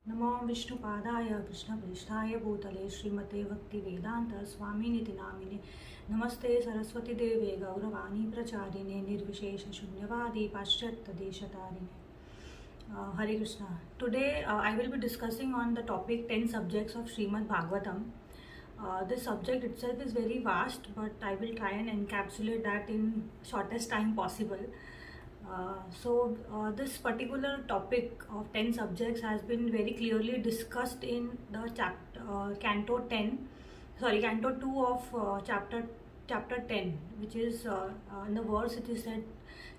नमो विष्णुपादाय कृष्णप्रेष्ठाय भूतले श्रीमते भक्तिवेदांत स्वामिनिति नामिने नमस्ते सरस्वती देवे गौरवाणी प्रचारिणे निर्विशेष शून्यवादी पाश्चात्य देशतारिणे. Hare Krishna. Today I will be discussing on the topic 10 subjects of Srimad Bhagavatam. This subject itself is very vast, but I will try and encapsulate that in shortest time possible. This particular topic of 10 subjects has been very clearly discussed in the Canto 10, Canto 2 of chapter 10, which is in the verse it is said,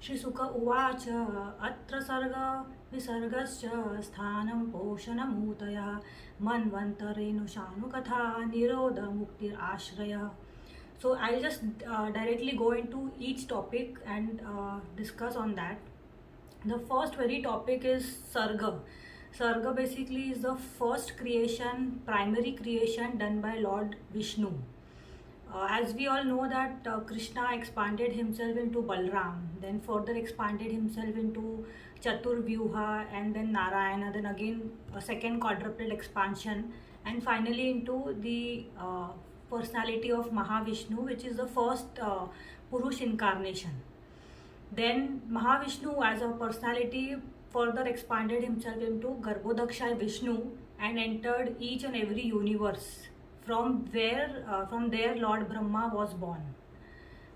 Shri Sukha Uvacha Atra Sarga Visargascha Sthanam Poshanam Utaya Manvantarenu Shanu Katha Nirodha Muktir Ashraya. So I'll just directly go into each topic and discuss on that. The first very topic is Sarga. Sarga basically is the first creation, primary creation done by Lord Vishnu. As we all know that Krishna expanded himself into Balram, then further expanded himself into Chaturvyuha, and then Narayana, then again a second quadruple expansion, and finally into the personality of Mahavishnu, which is the first Purush incarnation. Then Mahavishnu as a personality further expanded himself into Garbhodakshay Vishnu and entered each and every universe from there Lord Brahma was born.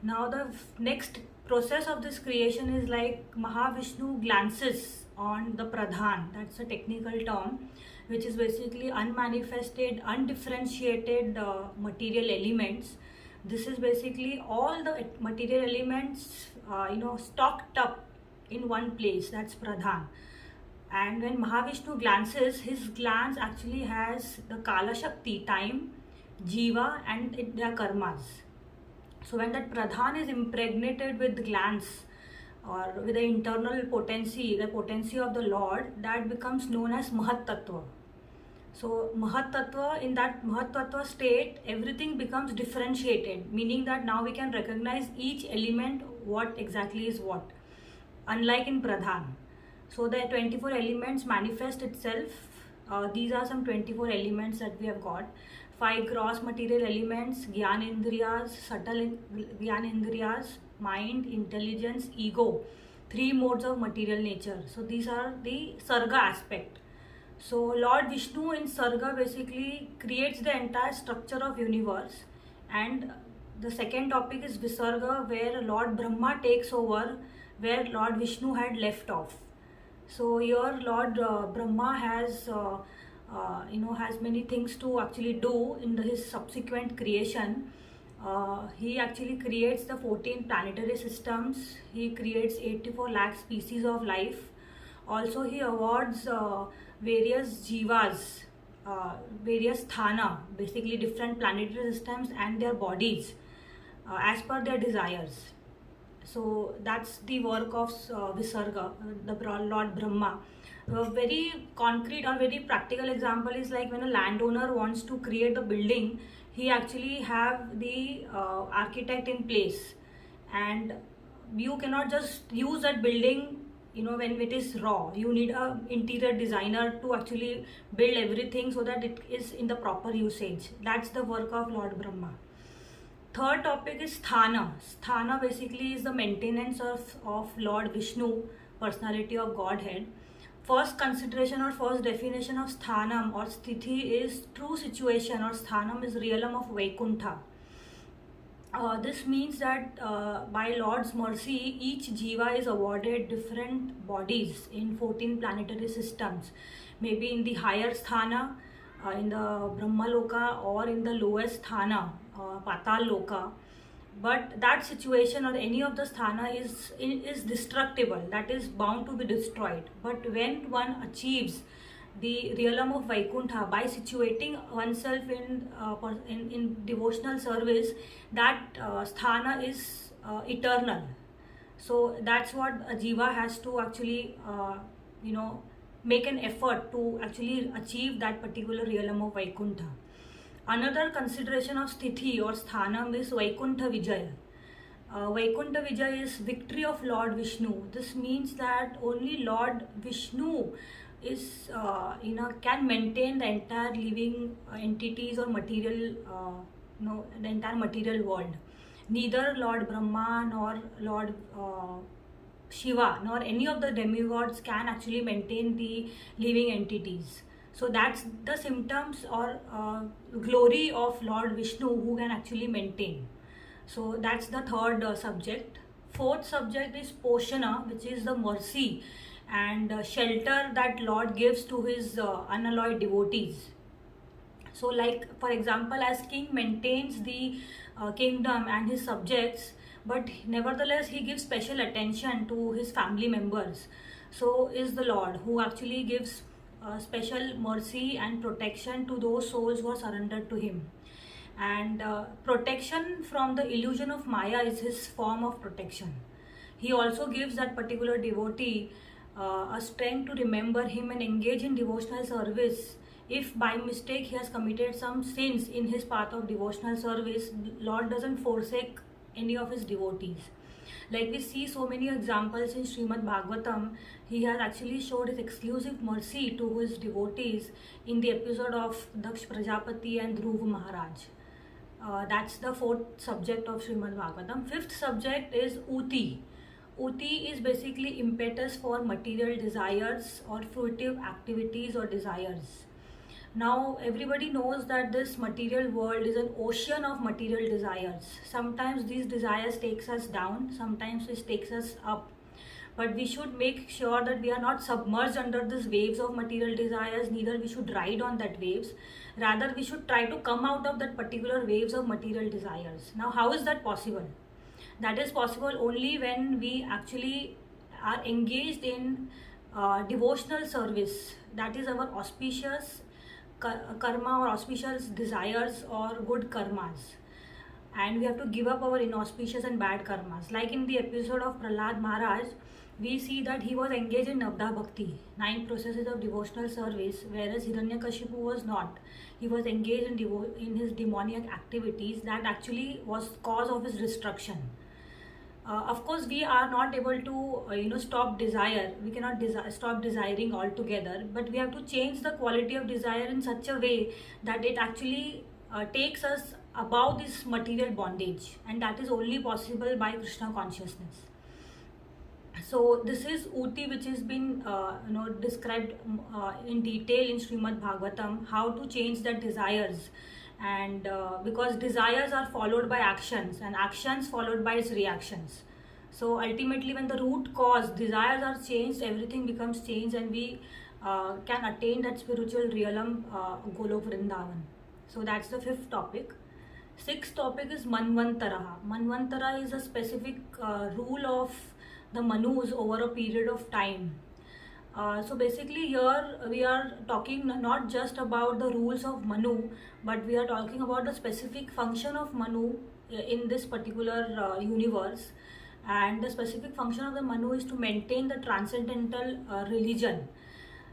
Now the next process of this creation is like Mahavishnu glances on the Pradhan, that's a technical term, which is basically unmanifested, undifferentiated material elements. This is basically all the material elements stocked up in one place, that's Pradhan. And when Mahavishnu glances, his glance actually has the Kala Shakti, time, Jiva, and their karmas. So when that Pradhan is impregnated with glance or with the internal potency, the potency of the Lord, that becomes known as Mahat Tattva. So Mahat Tattva, in that Mahat Tattva state, everything becomes differentiated, meaning that now we can recognize each element, what exactly is what, unlike in Pradhan. So the 24 elements manifest itself. These are some 24 elements that we have got. 5 gross material elements, Gyan Indriyas, subtle Gyan Indriyas, mind, intelligence, ego. 3 modes of material nature. So these are the Sarga aspect. So Lord Vishnu in Sarga basically creates the entire structure of universe. And the second topic is Visarga, where Lord Brahma takes over where Lord Vishnu had left off. So here Lord Brahma has has many things to actually do in his subsequent creation. He actually creates the 14 planetary systems. He creates 84 lakh species of life. Also he awards various jivas, various thana, basically different planetary systems and their bodies as per their desires. So that's the work of Visarga, the Lord Brahma. A very concrete or very practical example is like when a landowner wants to create a building, he actually have the architect in place, and you cannot just use that building when it is raw. You need a interior designer to actually build everything so that it is in the proper usage. That's the work of Lord Brahma. Third topic is Sthana. Sthana basically is the maintenance of Lord Vishnu, personality of Godhead. First consideration or first definition of Sthanam or Sthiti is true situation, or Sthanam is realm of Vaikuntha. This means that by Lord's mercy, each jiva is awarded different bodies in 14 planetary systems. Maybe in the higher sthana, in the Brahmaloka, or in the lowest sthana, Patal Loka. But that situation or any of the sthana is destructible, that is bound to be destroyed. But when one achieves the realm of Vaikuntha by situating oneself in devotional service, that sthana is eternal. So that's what a jiva has to actually make an effort to actually achieve that particular realm of Vaikuntha. Another consideration of Sthiti or Sthanam is Vaikuntha Vijaya. Vaikuntha Vijaya is victory of Lord Vishnu. This means that only Lord Vishnu can maintain the entire living entities or material, the entire material world. Neither Lord Brahma nor Lord Shiva nor any of the demigods can actually maintain the living entities. So that's the symptoms or glory of Lord Vishnu, who can actually maintain. So that's the third subject. Fourth subject is Poshana, which is the mercy and shelter that Lord gives to his unalloyed devotees. So, like for example, as king maintains the kingdom and his subjects, but nevertheless he gives special attention to his family members. So is the Lord, who actually gives special mercy and protection to those souls who are surrendered to him. And protection from the illusion of Maya is his form of protection. He also gives that particular devotee a strength to remember him and engage in devotional service. If by mistake he has committed some sins in his path of devotional service, Lord doesn't forsake any of his devotees. Like we see so many examples in Srimad Bhagavatam, he has actually showed his exclusive mercy to his devotees in the episode of Daksh Prajapati and Dhruva Maharaj. That's the fourth subject of Srimad Bhagavatam. Fifth subject is Uti. Uti is basically impetus for material desires or fruitive activities or desires. Now everybody knows that this material world is an ocean of material desires. Sometimes these desires takes us down, sometimes it takes us up. But we should make sure that we are not submerged under these waves of material desires, neither we should ride on that waves. Rather, we should try to come out of that particular waves of material desires. Now, how is that possible? That is possible only when we actually are engaged in devotional service. That is our auspicious karma or auspicious desires or good karmas. And we have to give up our inauspicious and bad karmas. Like in the episode of Prahlad Maharaj, we see that he was engaged in Navda Bhakti, 9 processes of devotional service, whereas Hiranyakashipu was not. He was engaged in his demoniac activities that actually was cause of his destruction. Of course, we are not able to stop desire. We cannot stop desiring altogether, but we have to change the quality of desire in such a way that it actually takes us above this material bondage, and that is only possible by Krishna consciousness. So this is Uti, which has been described in detail in Srimad Bhagavatam, how to change the desires. And because desires are followed by actions and actions followed by its reactions. So ultimately, when the root cause desires are changed, everything becomes changed, and we can attain that spiritual realm, Golok Vrindavan. So that's the fifth topic. Sixth topic is Manvantara. Manvantara is a specific rule of the Manus over a period of time. So basically here we are talking not just about the rules of Manu, but we are talking about the specific function of Manu in this particular universe. And the specific function of the Manu is to maintain the transcendental religion.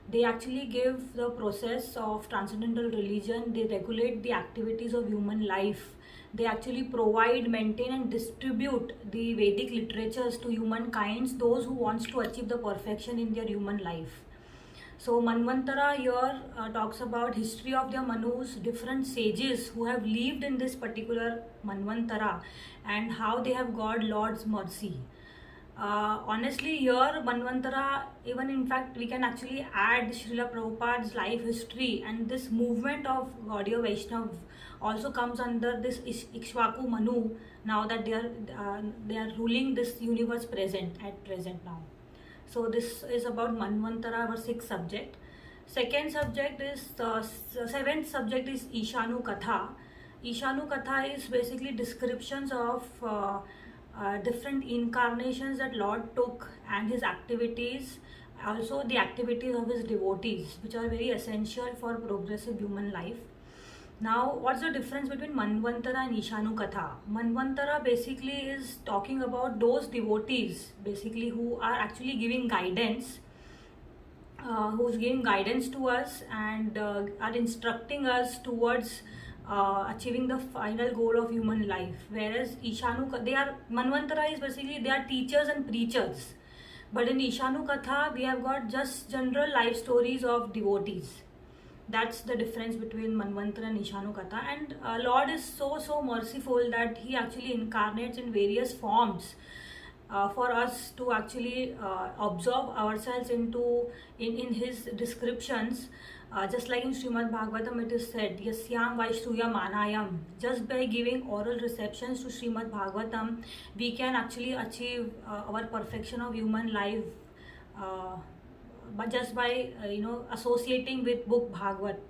They actually give the process of transcendental religion. They regulate the activities of human life. They actually provide, maintain and distribute the Vedic literatures to humankind, those who wants to achieve the perfection in their human life. So Manvantara here talks about history of the Manus, different sages who have lived in this particular Manvantara and how they have got Lord's mercy. Honestly, here Manvantara, even in fact we can actually add Srila Prabhupada's life history, and this movement of Gaudiya Vaishnav also comes under this Ikshvaku Manu, now that they are ruling this universe at present now. So this is about Manvantara, our sixth subject. Second subject is seventh subject is Ishanu Katha. Ishanu Katha is basically descriptions of different incarnations that Lord took and his activities, also the activities of his devotees, which are very essential for progressive human life. Now, what's the difference between Manvantara and Ishanu Katha? Manvantara basically is talking about those devotees basically who are actually giving guidance, who's giving guidance to us and are instructing us towards achieving the final goal of human life. Whereas Manvantara is basically, they are teachers and preachers. But in Ishanu Katha, we have got just general life stories of devotees. That's the difference between Manvantara and Ishanu Katha. And Lord is so merciful that he actually incarnates in various forms for us to actually absorb ourselves into in his descriptions. Just like in Srimad Bhagavatam it is said, Yasyam Vaishruya Manayam. Just by giving oral receptions to Srimad Bhagavatam, we can actually achieve our perfection of human life, but just by associating with book Bhagavat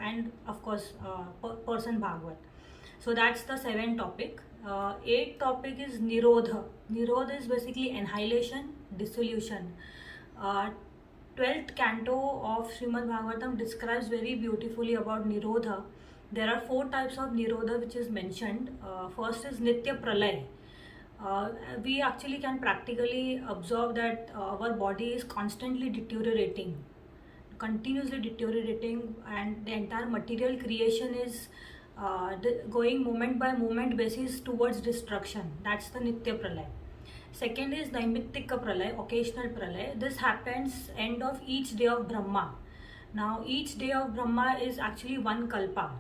and of course person Bhagavat. So that's the 7th topic. 8th topic is Nirodha. Nirodha is basically annihilation, dissolution. 12th canto of Srimad Bhagavatam describes very beautifully about Nirodha. There are 4 types of Nirodha which is mentioned. First is Nitya Pralay. We actually can practically observe that our body is constantly deteriorating, continuously deteriorating, and the entire material creation is going moment by moment basis towards destruction. That's the Nitya Pralay. Second is Naimittika Pralay, occasional Pralay. This happens end of each day of Brahma. Now each day of Brahma is actually one kalpa,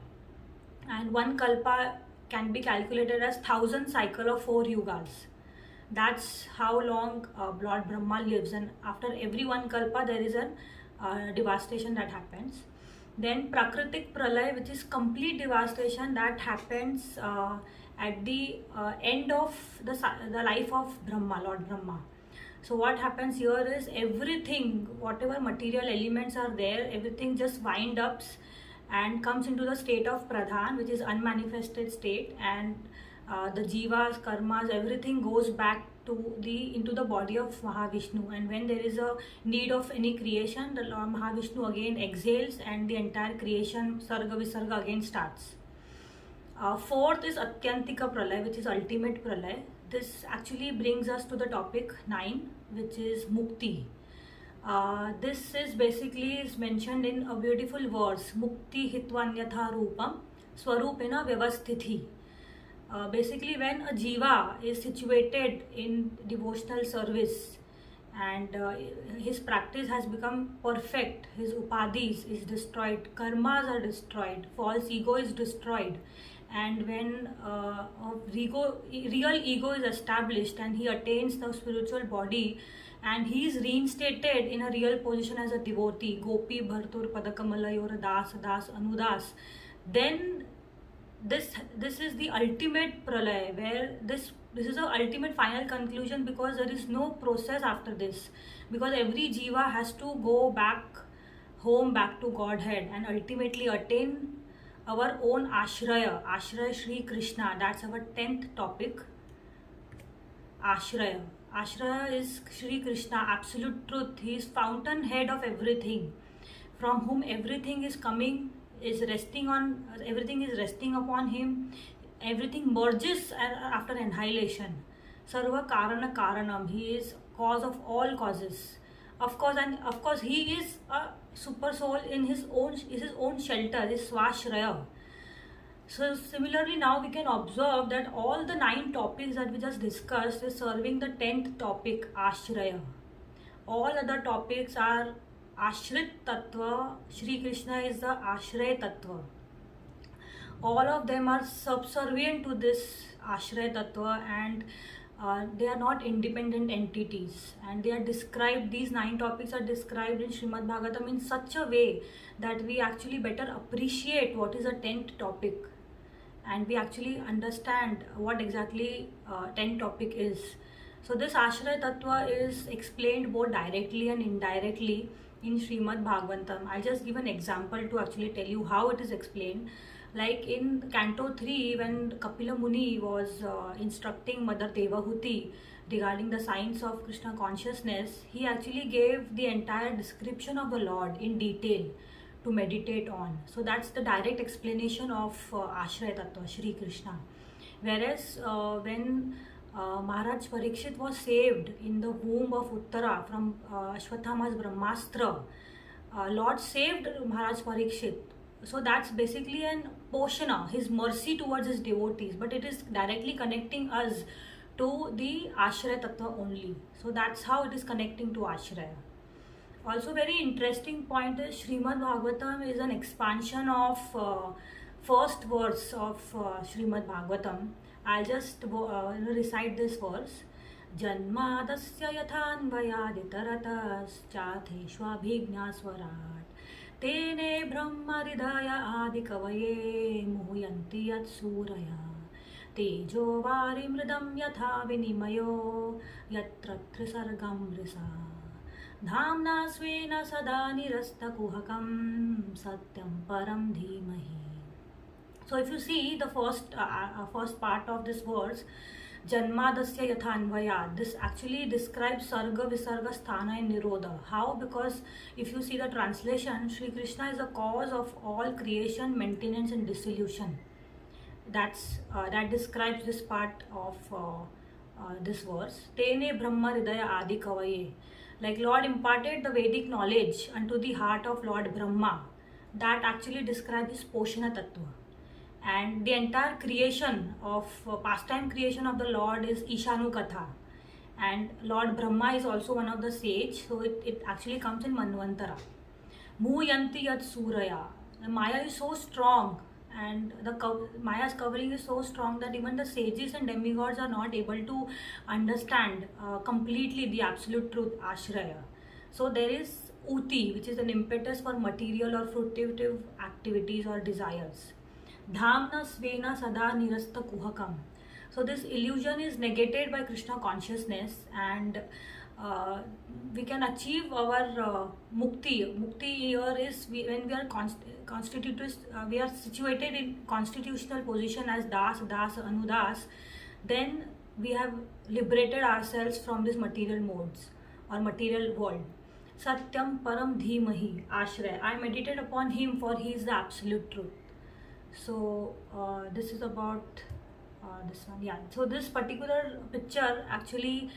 and one kalpa can be calculated as 1000 cycle of 4 yugas. That's how long Lord Brahma lives, and after every one kalpa there is a devastation that happens. Then Prakritik Pralay, which is complete devastation that happens at the end of the life of Brahma, Lord Brahma. So what happens here is everything, whatever material elements are there, everything just wind ups and comes into the state of Pradhan, which is unmanifested state, and the jivas, karmas, everything goes back to into the body of Mahavishnu. And when there is a need of any creation, the Lord Mahavishnu again exhales and the entire creation, Sarga Visarga, again starts. 4th is Atyantika Pralay, which is ultimate Pralay. This actually brings us to the topic 9, which is Mukti. This is basically mentioned in a beautiful verse, Mukti Hitvanyatha Rupam Swarupena Vyavasthithi. Basically, when a jiva is situated in devotional service and his practice has become perfect, his upadhis is destroyed, karmas are destroyed, false ego is destroyed, and when real ego is established and he attains the spiritual body and he is reinstated in a real position as a devotee, Gopi Bhartur Padakamalayur Das Das Anudas, then this is the ultimate pralay, where this is the ultimate final conclusion, because there is no process after this, because every jiva has to go back home, back to Godhead, and ultimately attain our own ashraya Shri Krishna. That's our 10th topic. Ashraya is Shri Krishna, absolute truth. He is fountainhead of everything, from whom everything is coming, is resting on, everything is resting upon him. Everything merges after annihilation. Sarva Karana Karanam. He is cause of all causes. Of course, he is a super soul in his own shelter, his Swashraya. So similarly, now we can observe that all the 9 topics that we just discussed is serving the 10th topic, Ashraya. All other topics are Ashrit Tattva. Shri Krishna is the Ashray Tattva. All of them are subservient to this Ashray Tattva, and they are not independent entities, and they are described, these 9 topics are described in Srimad Bhagavatam in such a way that we actually better appreciate what is a 10th topic, and we actually understand what exactly 10th topic is. So this Ashray Tattva is explained both directly and indirectly in Srimad Bhagavatam. I'll just give an example to actually tell you how it is explained. Like in Canto 3, when Kapila Muni was instructing Mother Devahuti regarding the science of Krishna consciousness, he actually gave the entire description of the Lord in detail to meditate on. So that's the direct explanation of Ashraya Tattva, Shri Krishna. Whereas when Maharaj Parikshit was saved in the womb of Uttara from Ashwathama's Brahmastra, Lord saved Maharaj Parikshit. So that's basically an Poshana, his mercy towards his devotees, but it is directly connecting us to the Ashraya Tattva only. So that's how it is connecting to Ashraya. Also, very interesting point is Srimad Bhagavatam is an expansion of first verse of Srimad Bhagavatam. I'll just recite this verse. Janmadasya yathanvayaditarataschateshvabhignaswarat tene brahma hridaya adikavaye muhyanti yat suraya tejo varimridam yatha vinimyo yatra trisargam risa धाम्ना स्वेन सदा निरस्तकुहकं satyam param dhimahi. So if you see the first part of this verse, Janmadasya yathanvaya, this actually describes Sarga, Visarga, Sthana and Nirodha. How? Because if you see the translation, Sri Krishna is the cause of all creation, maintenance and dissolution. That describes this part of this verse. Tene Brahma Hridaya Adi Kavaye. Like Lord imparted the Vedic knowledge unto the heart of Lord Brahma. That actually describes his Poshana Tattva. And the entire creation of pastime creation of the Lord is Ishanu Katha. And Lord Brahma is also one of the sage, so it actually comes in Manvantara. Muyanti Yat Suraya. The Maya is so strong, and the Maya's covering is so strong that even the sages and demigods are not able to understand completely the absolute truth, Ashraya. So there is Uti, which is an impetus for material or fruitive activities or desires. Dhamna Svena Sada Nirasta Kuhakam. So this illusion is negated by Krishna consciousness, and we can achieve our mukti. Mukti here is when we are constituted, we are situated in constitutional position as Das, Anudas, then we have liberated ourselves from these material modes or material world. Satyam Param Dhimahi Ashraya. I meditate upon him, for he is the absolute truth. So this is about this one. Yeah. So this particular picture actually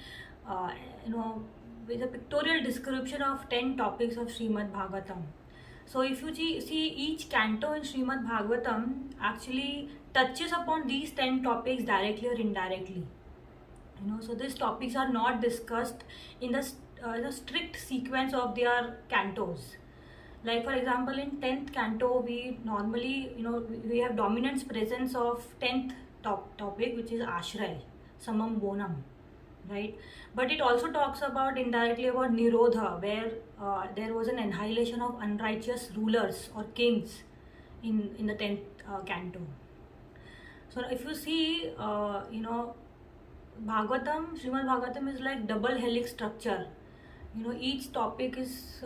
with a pictorial description of 10 topics of Srimad Bhagavatam. So if you see each canto in Srimad Bhagavatam actually touches upon these 10 topics directly or indirectly. So these topics are not discussed in the strict sequence of their cantos. Like for example, in 10th canto, we normally, we have dominance presence of 10th topic, which is Ashraya, Samam Bonam, right? But it also talks about indirectly about Nirodha, where there was an annihilation of unrighteous rulers or kings in the 10th canto. So if you see, Bhagavatam, Srimad Bhagavatam is like double helix structure. Each topic is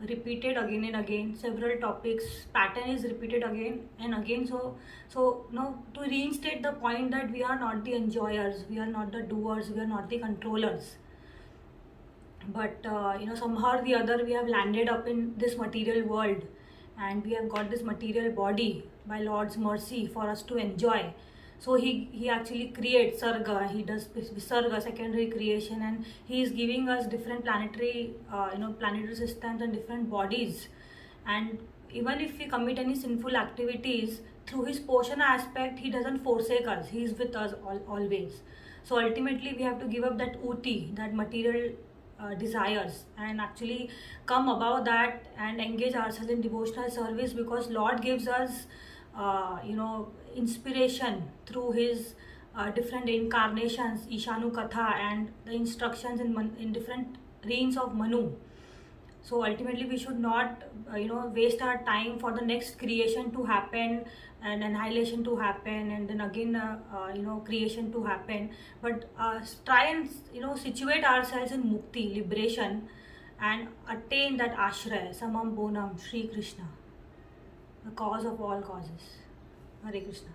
repeated again and again. Several topics pattern is repeated again and again. So to reinstate the point that we are not the enjoyers, we are not the doers, we are not the controllers, but somehow or the other we have landed up in this material world, and we have got this material body by Lord's mercy for us to enjoy. So he actually creates Sarga, he does Visarga, secondary creation, and he is giving us different planetary systems and different bodies. And even if we commit any sinful activities, through his Poshana aspect, he doesn't forsake us, he is with us always. So ultimately we have to give up that Uti, that material desires, and actually come above that and engage ourselves in devotional service, because Lord gives us inspiration through his different incarnations, Ishanu Katha, and the instructions in different reigns of Manu. So ultimately we should not waste our time for the next creation to happen and annihilation to happen, and then again creation to happen, but try and situate ourselves in mukti, liberation, and attain that Ashraya, Samam Bonam, Sri Krishna, the cause of all causes. Hare Krishna.